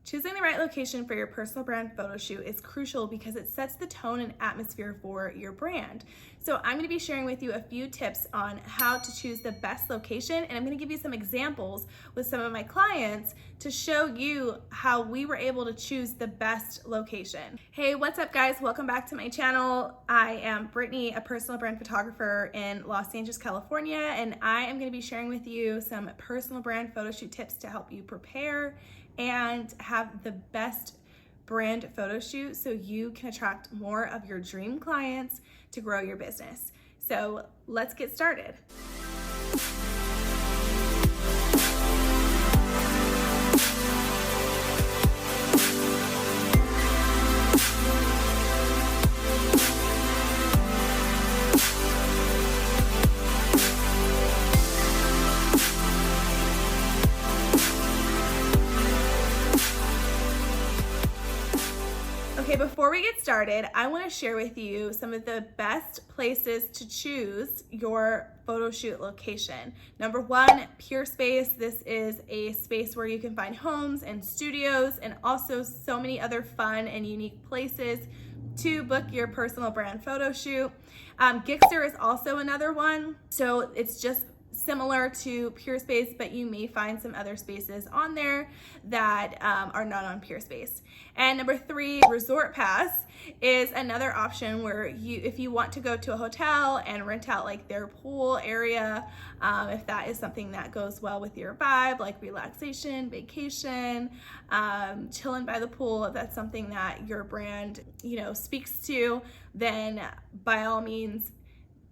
Choosing the right location for your personal brand photo shoot is crucial because it sets the tone and atmosphere for your brand. So I'm gonna be sharing with you a few tips on how to choose the best location, and I'm gonna give you some examples with some of my clients to show you how we were able to choose the best location. Hey, what's up guys? Welcome back to my channel. I am Brittany, a personal brand photographer in Los Angeles, California, and I am gonna be sharing with you some personal brand photo shoot tips to help you prepare and have the best brand photo shoot so you can attract more of your dream clients to grow your business. So let's get started. Okay, before we get started, I want to share with you some of the best places to choose your photo shoot location. Number one, Pure Space. This is a space where you can find homes and studios and also so many other fun and unique places to book your personal brand photo shoot. Gixxer is also another one. So it's just similar to Pure Space, but you may find some other spaces on there that are not on Pure Space. And number three, Resort Pass is another option where if you want to go to a hotel and rent out like their pool area, if that is something that goes well with your vibe, like relaxation, vacation, chilling by the pool, if that's something that your brand, speaks to, then by all means,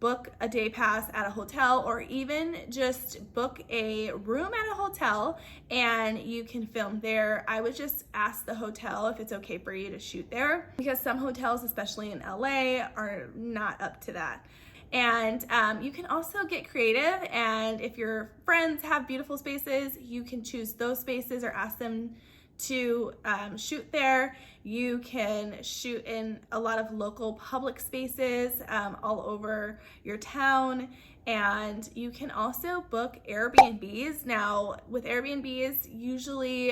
book a day pass at a hotel, or even just book a room at a hotel and you can film there. I would just ask the hotel if it's okay for you to shoot there, because some hotels, especially in LA, are not up to that. And you can also get creative, and if your friends have beautiful spaces, you can choose those spaces or ask them to shoot there. You can shoot in a lot of local public spaces all over your town, and you can also book Airbnbs. Now with Airbnbs, usually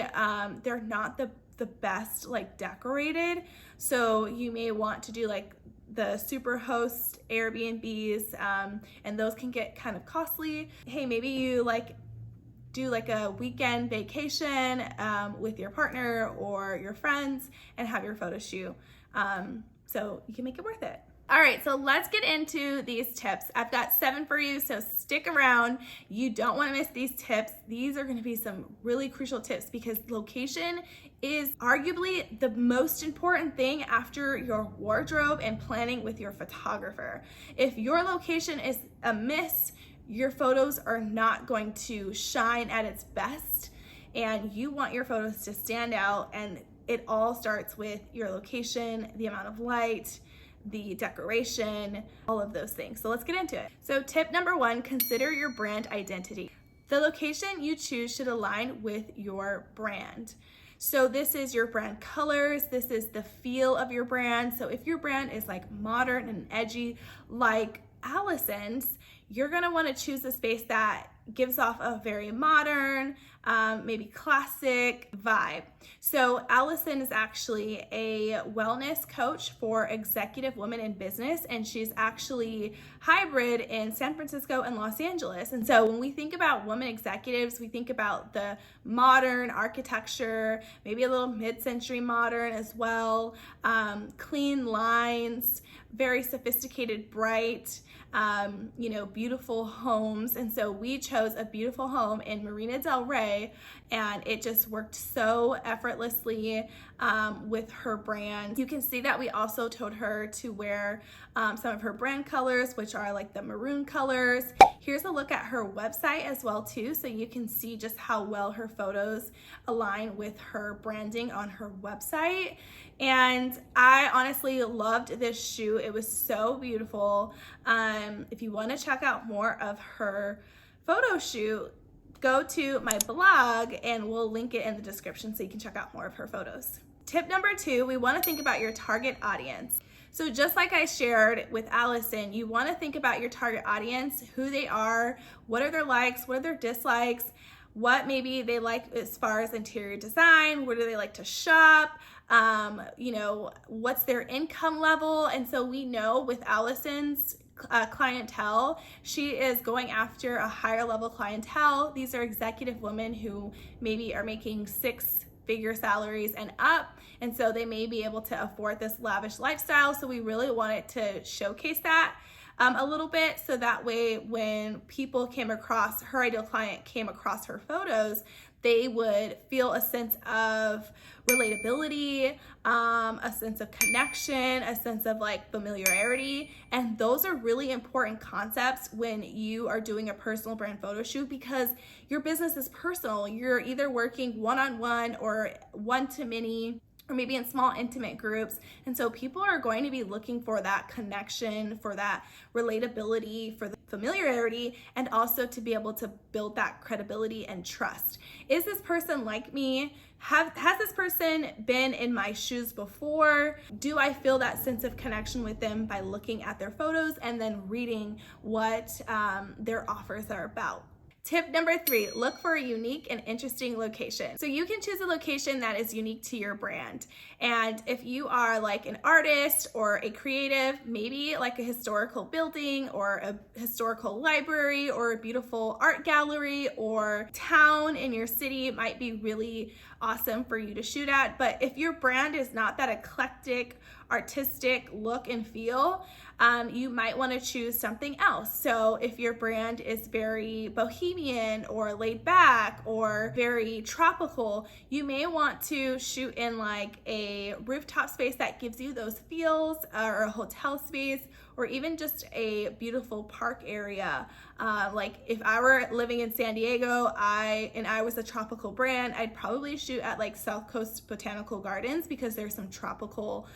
they're not the best decorated, so you may want to do like the super host Airbnbs, and those can get kind of costly. Hey, maybe you do like a weekend vacation with your partner or your friends and have your photo shoot, so you can make it worth it. All right, so let's get into these tips. I've got 7 for you, so stick around. You don't want to miss these tips. These are going to be some really crucial tips because location is arguably the most important thing after your wardrobe and planning with your photographer. If your location is a miss, your photos are not going to shine at its best, and you want your photos to stand out, and it all starts with your location, the amount of light, the decoration, all of those things. So let's get into it. So tip number 1, consider your brand identity. The location you choose should align with your brand. So this is your brand colors, this is the feel of your brand. So if your brand is like modern and edgy like Allison's, you're gonna wanna choose a space that gives off a very modern, maybe classic vibe. So Allison is actually a wellness coach for executive women in business, and she's actually hybrid in San Francisco and Los Angeles. And so when we think about women executives, we think about the modern architecture, maybe a little mid-century modern as well, clean lines, very sophisticated, bright, beautiful homes. And so we chose a beautiful home in Marina del Rey, and it just worked so effortlessly with her brand. You can see that we also told her to wear some of her brand colors, which are like the maroon colors. Here's a look at her website as well too, so you can see just how well her photos align with her branding on her website. And I honestly loved this shoot. It was so beautiful. If you want to check out more of her photo shoot, go to my blog and we'll link it in the description so you can check out more of her photos. Tip number 2, we want to think about your target audience. So just like I shared with Allison, you want to think about your target audience, who they are, what are their likes, what are their dislikes, what maybe they like as far as interior design, where do they like to shop, you know, what's their income level. And so we know with Allison's clientele, she is going after a higher level clientele. These are executive women who maybe are making 6-figure salaries and up, and so they may be able to afford this lavish lifestyle. So we really wanted to showcase that a little bit, so that way when people came across, her ideal client came across her photos, they would feel a sense of relatability, a sense of connection, a sense of like familiarity. And those are really important concepts when you are doing a personal brand photo shoot, because your business is personal. You're either working one-on-one or one-to-many, or maybe in small intimate groups. And so people are going to be looking for that connection, for that relatability, for the familiarity, and also to be able to build that credibility and trust. Is this person like me? Has this person been in my shoes before? Do I feel that sense of connection with them by looking at their photos and then reading what their offers are about? Tip number 3, look for a unique and interesting location. So you can choose a location that is unique to your brand. And if you are like an artist or a creative, maybe like a historical building or a historical library or a beautiful art gallery or town in your city might be really awesome for you to shoot at. But if your brand is not that eclectic, artistic look and feel, you might want to choose something else. So if your brand is very bohemian or laid back or very tropical, you may want to shoot in like a rooftop space that gives you those feels, or a hotel space, or even just a beautiful park area. Like if I were living in San Diego, and I was a tropical brand, I'd probably shoot at like South Coast Botanical Gardens, because there's some tropical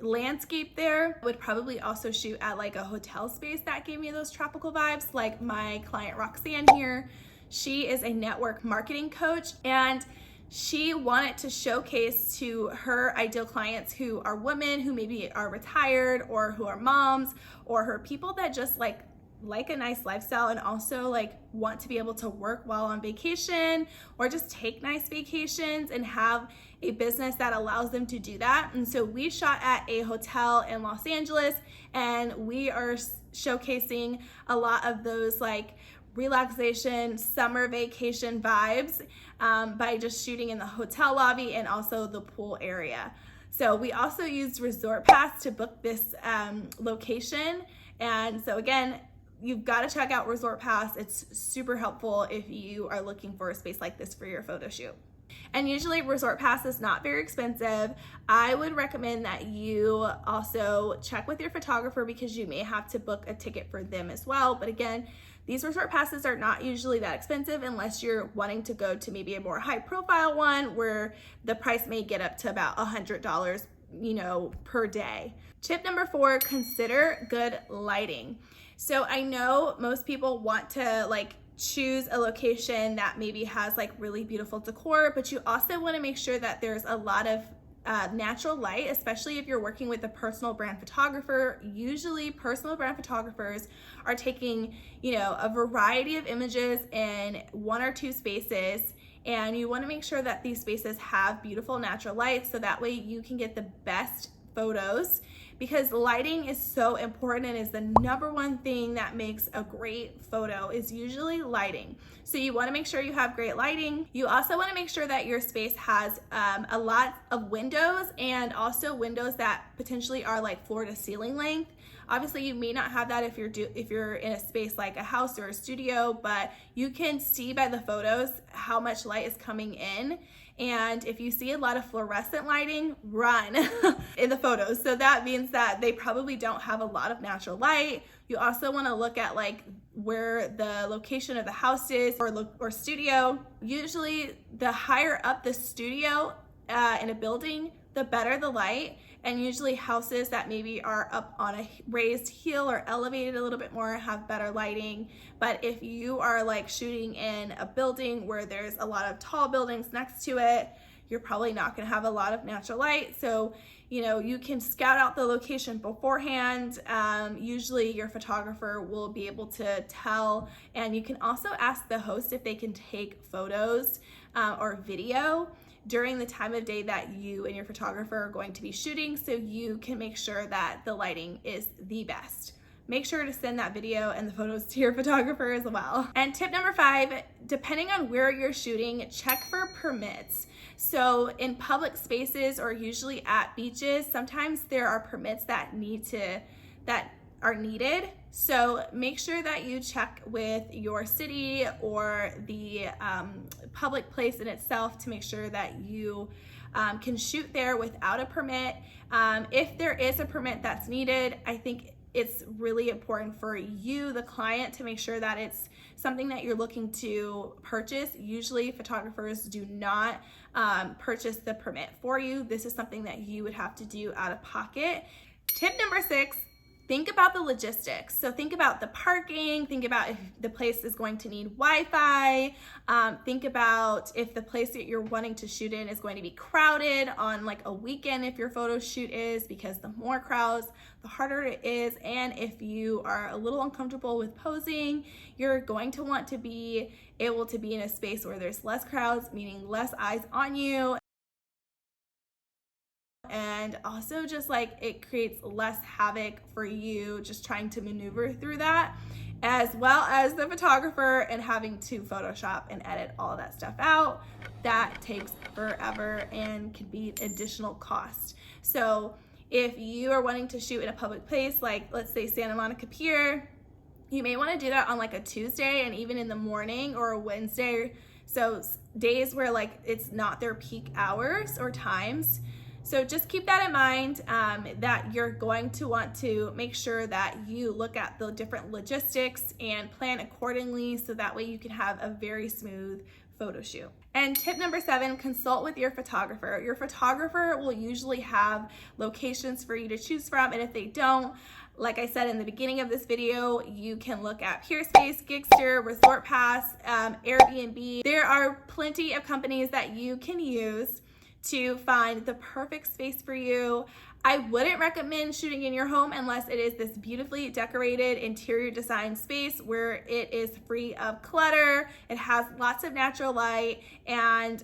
landscape there. Would probably also shoot at like a hotel space that gave me those tropical vibes. Like my client Roxanne here, she is a network marketing coach, and she wanted to showcase to her ideal clients who are women who maybe are retired or who are moms, or her people that just like a nice lifestyle and also like want to be able to work while on vacation, or just take nice vacations and have a business that allows them to do that. And so we shot at a hotel in Los Angeles, and we are showcasing a lot of those like relaxation, summer vacation vibes by just shooting in the hotel lobby and also the pool area. So we also used Resort Pass to book this location. And so again, you've got to check out Resort Pass. It's super helpful if you are looking for a space like this for your photo shoot. And usually Resort Pass is not very expensive. I would recommend that you also check with your photographer, because you may have to book a ticket for them as well. But again, these resort passes are not usually that expensive unless you're wanting to go to maybe a more high profile one where the price may get up to about $100, you know, per day. Tip number 4, consider good lighting. So I know most people want to like choose a location that maybe has like really beautiful decor, but you also want to make sure that there's a lot of natural light, especially if you're working with a personal brand photographer. Usually personal brand photographers are taking, you know, a variety of images in 1 or 2 spaces, and you want to make sure that these spaces have beautiful natural light, so that way you can get the best photos, because lighting is so important and is the number one thing that makes a great photo is usually lighting. So you want to make sure you have great lighting. You also want to make sure that your space has a lot of windows, and also windows that potentially are like floor to ceiling length. Obviously you may not have that if you're in a space like a house or a studio, but you can see by the photos how much light is coming in. And if you see a lot of fluorescent lighting, run in the photos. So that means that they probably don't have a lot of natural light. You also want to look at like where the location of the house is, or studio. Usually the higher up the studio in a building, the better the light. And usually houses that maybe are up on a raised hill or elevated a little bit more have better lighting. But if you are like shooting in a building where there's a lot of tall buildings next to it, you're probably not going to have a lot of natural light. So, you can scout out the location beforehand. Usually your photographer will be able to tell, and you can also ask the host if they can take photos or video during the time of day that you and your photographer are going to be shooting, so you can make sure that the lighting is the best. Make sure to send that video and the photos to your photographer as well. And tip number 5, depending on where you're shooting, check for permits. So in public spaces or usually at beaches, sometimes there are permits that are needed. So make sure that you check with your city or the public place in itself to make sure that you can shoot there without a permit. If there is a permit that's needed, I think it's really important for you, the client, to make sure that it's something that you're looking to purchase. Usually photographers do not purchase the permit for you. This is something that you would have to do out of pocket. Tip number 6, think about the logistics. So think about the parking, think about if the place is going to need Wi-Fi, think about if the place that you're wanting to shoot in is going to be crowded on like a weekend if your photo shoot is, because the more crowds, the harder it is. And if you are a little uncomfortable with posing, you're going to want to be able to be in a space where there's less crowds, meaning less eyes on you. And also just like it creates less havoc for you just trying to maneuver through that, as well as the photographer and having to Photoshop and edit all that stuff out. That takes forever and can be additional cost. So if you are wanting to shoot in a public place, like let's say Santa Monica Pier, you may want to do that on like a Tuesday and even in the morning or a Wednesday. So days where like it's not their peak hours or times. So just keep that in mind, that you're going to want to make sure that you look at the different logistics and plan accordingly, so that way you can have a very smooth photo shoot. And tip number 7, consult with your photographer. Your photographer will usually have locations for you to choose from, and if they don't, like I said in the beginning of this video, you can look at Peerspace, Gigster, Resort Pass, Airbnb. There are plenty of companies that you can use to find the perfect space for you. I wouldn't recommend shooting in your home unless it is this beautifully decorated interior design space where it is free of clutter, it has lots of natural light, and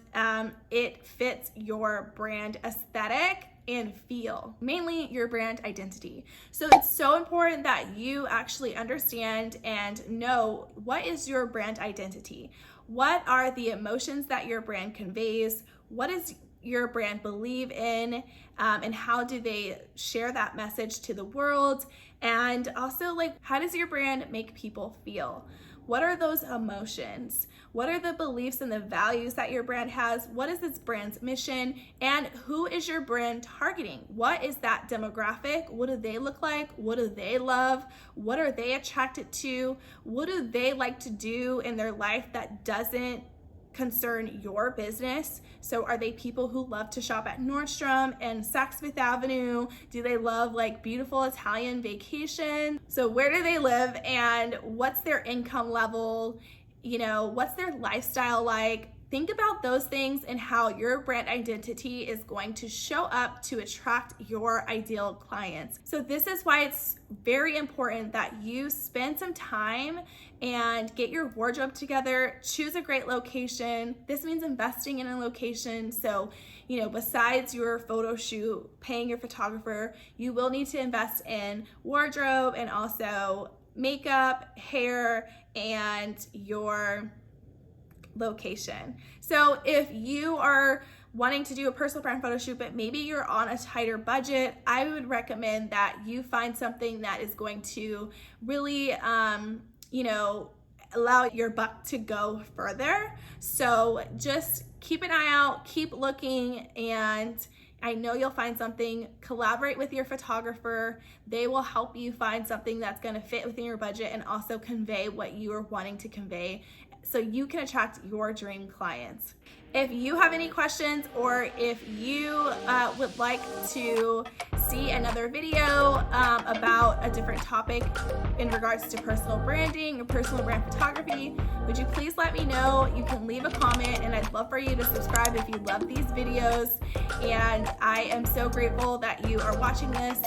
it fits your brand aesthetic and feel, mainly your brand identity. So it's so important that you actually understand and know what is your brand identity. What are the emotions that your brand conveys? What is your brand believe in, and how do they share that message to the world? And also, like, how does your brand make people feel? What are those emotions? What are the beliefs and the values that your brand has? What is its brand's mission? And who is your brand targeting? What is that demographic? What do they look like? What do they love? What are they attracted to? What do they like to do in their life that doesn't concern your business? So are they people who love to shop at Nordstrom and Saks Fifth Avenue? Do they love like beautiful Italian vacation? So where do they live, and what's their income level? What's their lifestyle like? Think about those things and how your brand identity is going to show up to attract your ideal clients. So this is why it's very important that you spend some time and get your wardrobe together, choose a great location. This means investing in a location. So, besides your photo shoot, paying your photographer, you will need to invest in wardrobe and also makeup, hair, and your location. So if you are wanting to do a personal brand photo shoot, but maybe you're on a tighter budget, I would recommend that you find something that is going to really, allow your buck to go further. So just keep an eye out, keep looking, and I know you'll find something. Collaborate with your photographer. They will help you find something that's going to fit within your budget and also convey what you are wanting to convey, so you can attract your dream clients. If you have any questions, or if you would like to see another video about a different topic in regards to personal branding or personal brand photography, would you please let me know? You can leave a comment, and I'd love for you to subscribe if you love these videos. And I am so grateful that you are watching this.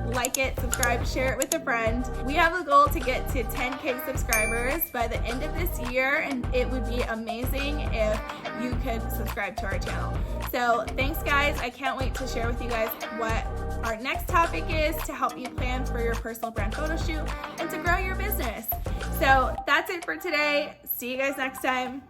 Like it, subscribe, share it with a friend. We have a goal to get to 10K subscribers by the end of this year, and it would be amazing if you could subscribe to our channel. So thanks guys, I can't wait to share with you guys what our next topic is to help you plan for your personal brand photo shoot and to grow your business. So that's it for today. See you guys next time.